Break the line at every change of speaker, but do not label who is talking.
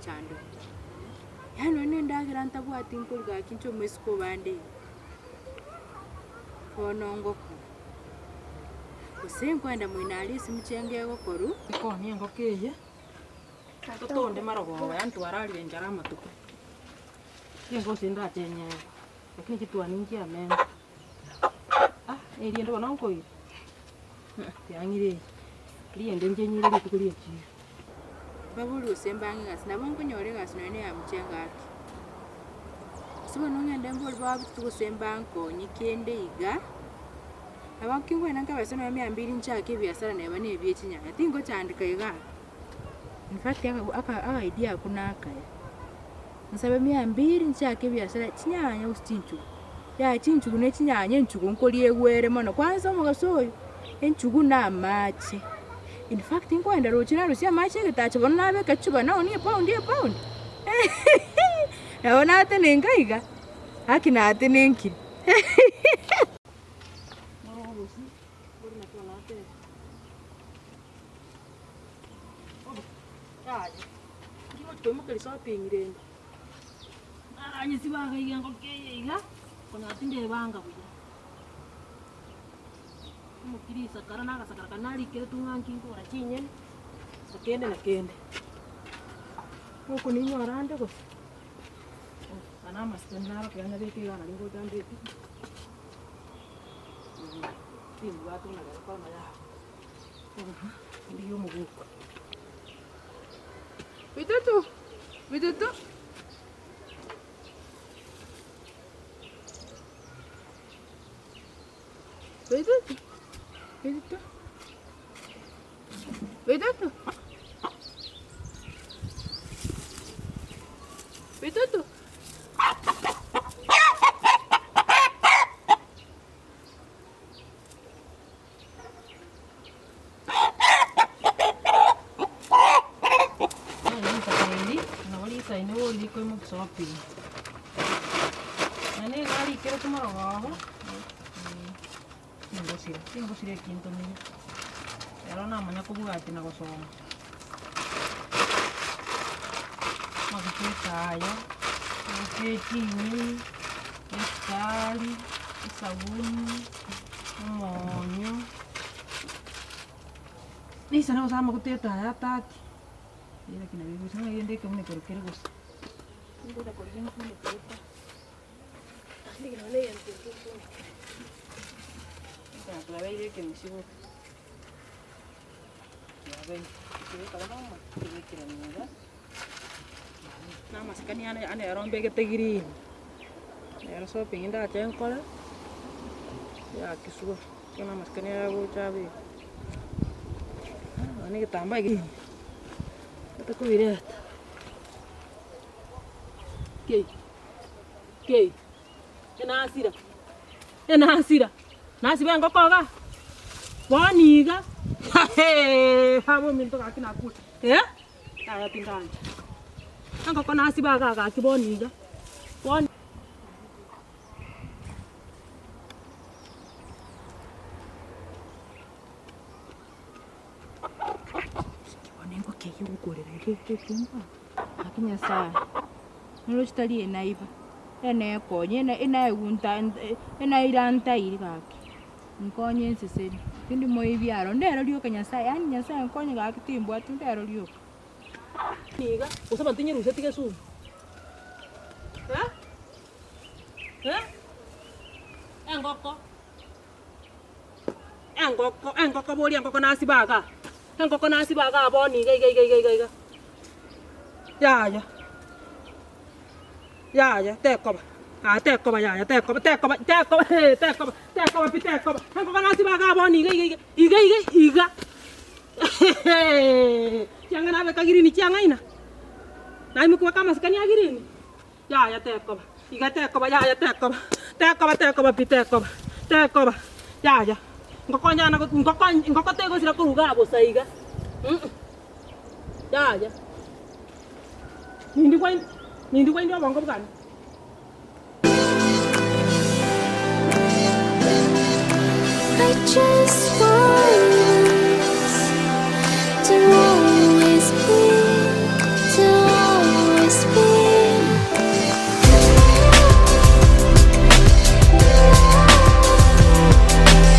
chando. Yani nenda giranta bwati nkulga kincho mwesko bande. Konongo ko. Usengo enda mwinali simuchenge gokoru.
Ko ni ngokeye. Totonde marogo yantu arali Enchara matuko. Yengo sinda chenye. Lakini kitu aningi amen. Eri ndo nonko yi. Yangire. Kliende njenyire likulie chi.
Babulu sembangi gasina bongo nyore gasina ne ya mchenga ati. Sibo nongende mbol babu tukusembanko nyikende iga. Abakingwe nanka basana ya 200 nchake biashara ne bane ebyechinya. Tingo chandika iga. In fact aka idea kuna akaya. Nsabe 200 nchake biashara chinyanya ustinchu. Ya chinchu kune chinyanya nchuko nkoliye gwere mono kwanza mugasoyo. Enchugu na mache. In fact inkwenda rochina rusia mache gitache bona nabe kachuba na oni pound. Naona ate nengaiga. Hakina ate nenki.
Sibaga igango keiga kona tinde banga buja mukirisa karana gasakara kanali kire tunganki ngora chinye sakende na kende huko ninyo arande go ana mastenara kana beke gana lingo tande timu watu na kwa maya ndiyo muguko
Bitutu
shopping. Nane ngali kira tomorrow ho. Tingo sire quinto ni. Era na manya ko bugati na gosoma. Magkikaya. Magkikini. Esali, sabuni, monyo. Ni sana usama kuteta ya tati. Ila kina bibi sana yende kama nikorokere gusa. Ndio kwa hiyo ni kuteta. Ndio nale yante tuko. Ndio kwa wewe que msigo. Ya ven, kile kala mama, kile kile ninga. Na maskani ane rombe ke tegiri. Ya so pinda chen kola. Ya kisugo. Kuna maskani ya go chabe. Ani kitamba iki. Tako direta. Kei. Ena asira. Nasi bengo koga. Boniga. He, habo minto kakina ku. Taya pindanja. Ango kona nasi baga ka kiboniga. Bon. Bonengo ke yukorere ke tumba. Akinya saa. Nulostali enaiba. Ene konye ena egunta ena iranta irigaki. Nkonye nseseni. Tindi moibyaro ndero lyo kanyasa yani nyasa nkonye gaki timbwa tindero lyo. Niga, usaba tinye ruseti ke su. Engoko boli engoko nasi baga. Engoko nasi baga boni ga. Ya, tekoba. Tekoba ya, tekoba. Engoko nasi baga boni iga. Jangan abe kagirini chiangaina. Nai mukwa kama sikani agirini. Ya, tekoba. Iga tekoba ya, tekoba. Tekoba. Ya. Ngoko nyana ngoko tego sira kuruga abo saiga. Ya. Nindi kwa ndio bongo bwana.